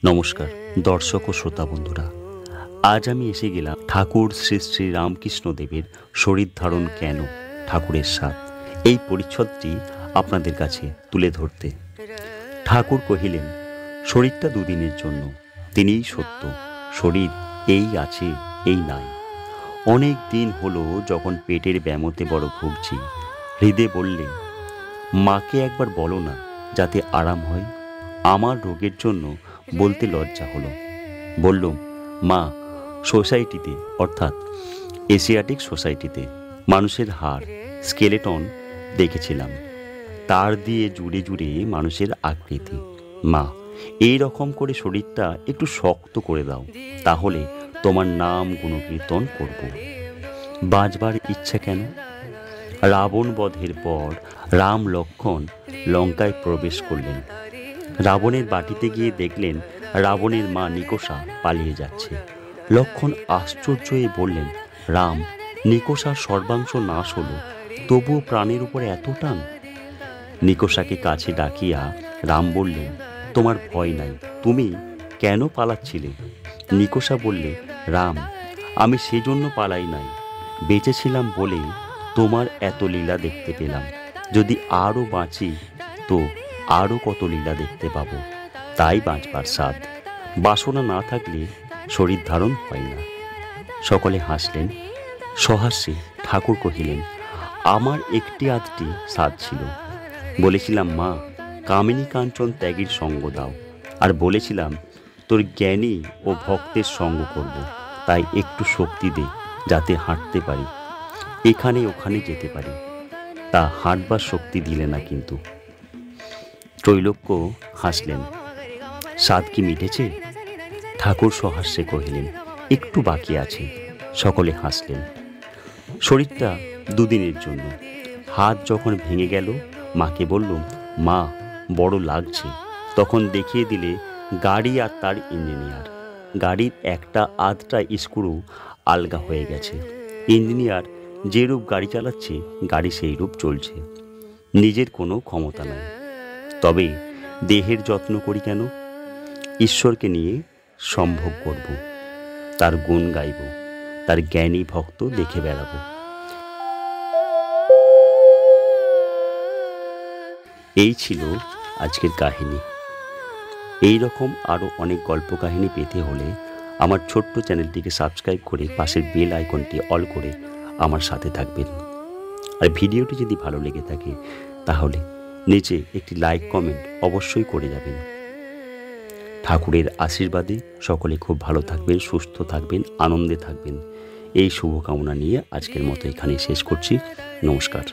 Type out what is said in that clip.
নমস্কার দর্শক ও শ্রোতা বন্ধুরা, আজ আমি এসে গেলাম ঠাকুর শ্রী শ্রী রামকৃষ্ণদেবের শরীর ধারণ কেন ঠাকুরের স্বাদ এই পরিচ্ছদটি আপনাদের কাছে তুলে ধরতে। ঠাকুর কহিলেন, শরীরটা দুদিনের জন্য, তিনিই সত্য, শরীর এই আছে এই নাই। অনেক দিন হলো যখন পেটের ব্যামোতে বড় ভুগছি, হৃদে বললেন, মাকে একবার বলো না যাতে আরাম হয়। আমার রোগের জন্য বলতে লজ্জা হলো। বললুম, মা, সোসাইটিতে অর্থাৎ এশিয়াটিক সোসাইটিতে মানুষের হাড় স্কেলেটন দেখেছিলাম, তার দিয়ে জুড়ে জুড়ে মানুষের আকৃতি। মা, এই রকম করে শরীরটা একটু শক্ত করে দাও, তাহলে তোমার নাম গুণকীর্তন করব। বাঁচবার ইচ্ছা কেন? রাবণ বধের পর রাম লক্ষ্মণ লঙ্কায় প্রবেশ করলেন। রাবণের বাটিতে গিয়ে দেখলেন রাবণের মা নিকোষা পালিয়ে যাচ্ছে। লক্ষ্মণ আশ্চর্য হয়ে বললেন, রাম, নিকোষার সর্বাংশ নাশ হলো, তবুও প্রাণের উপর এত টান? নিকোষাকে কাছে ডাকিয়া রাম বললেন, তোমার ভয় নাই, তুমি কেন পালাচ্ছিলে? নিকোষা বললে, রাম, আমি সেজন্য পালাই নাই, বেঁচেছিলাম বলে তোমার এত লীলা দেখতে পেলাম। যদি আরও বাঁচি তো আরও কত লীলা দেখতে পাবো, তাই বাঁচবার স্বাদ। বাসনা না থাকলে শরীর ধারণ হয় না। সকলে হাসলেন। সহাস্যে ঠাকুর কহিলেন, আমার একটি আধটি স্বাদ ছিল। বলেছিলাম, মা, কামিনী কাঞ্চন ত্যাগীর সঙ্গ দাও, আর বলেছিলাম তোর জ্ঞানী ও ভক্তের সঙ্গ করব, তাই একটু শক্তি দে যাতে হাঁটতে পারি, এখানে ওখানে যেতে পারি। তা হাঁটবার শক্তি দিলে না কিন্তু। ত্রৈলোক্য হাসলেন। স্বাদ কি মিটেছে? ঠাকুর সহাস্যে কহিলেন, একটু বাকি আছে। সকলে হাসলেন। শরীরটা দুদিনের জন্য। হাত যখন ভেঙে গেল, মাকে বললুম, মা, বড় লাগছে। তখন দেখিয়ে দিলে গাড়ি আর তার ইঞ্জিনিয়ার। গাড়ির একটা আধটা স্ক্রু আলগা হয়ে গেছে। ইঞ্জিনিয়ার যেরূপ গাড়ি চালাচ্ছে, গাড়ি সেই রূপ চলছে। নিজের কোনো ক্ষমতা নাই। তবে দেহের যত্ন করি কেন? ঈশ্বরকে নিয়ে সম্ভোগ করব, তার গুণ গাইব, তার জ্ঞানী ভক্ত দেখে বেড়াবো। এই ছিল আজকের কাহিনী। এই রকম আরও অনেক গল্প কাহিনী পেতে হলে আমার ছোট্ট চ্যানেলটিকে সাবস্ক্রাইব করে পাশের বেল আইকনটি অল করে আমার সাথে থাকবেন। আর ভিডিওটি যদি ভালো লেগে থাকে তাহলে নিচে একটি লাইক কমেন্ট অবশ্যই করে যাবেন। ঠাকুরের আশীর্বাদে সকলে খুব ভালো থাকবেন, সুস্থ থাকবেন, আনন্দে থাকবেন, এই শুভকামনা নিয়ে আজকের মতো এখানেই শেষ করছি। নমস্কার।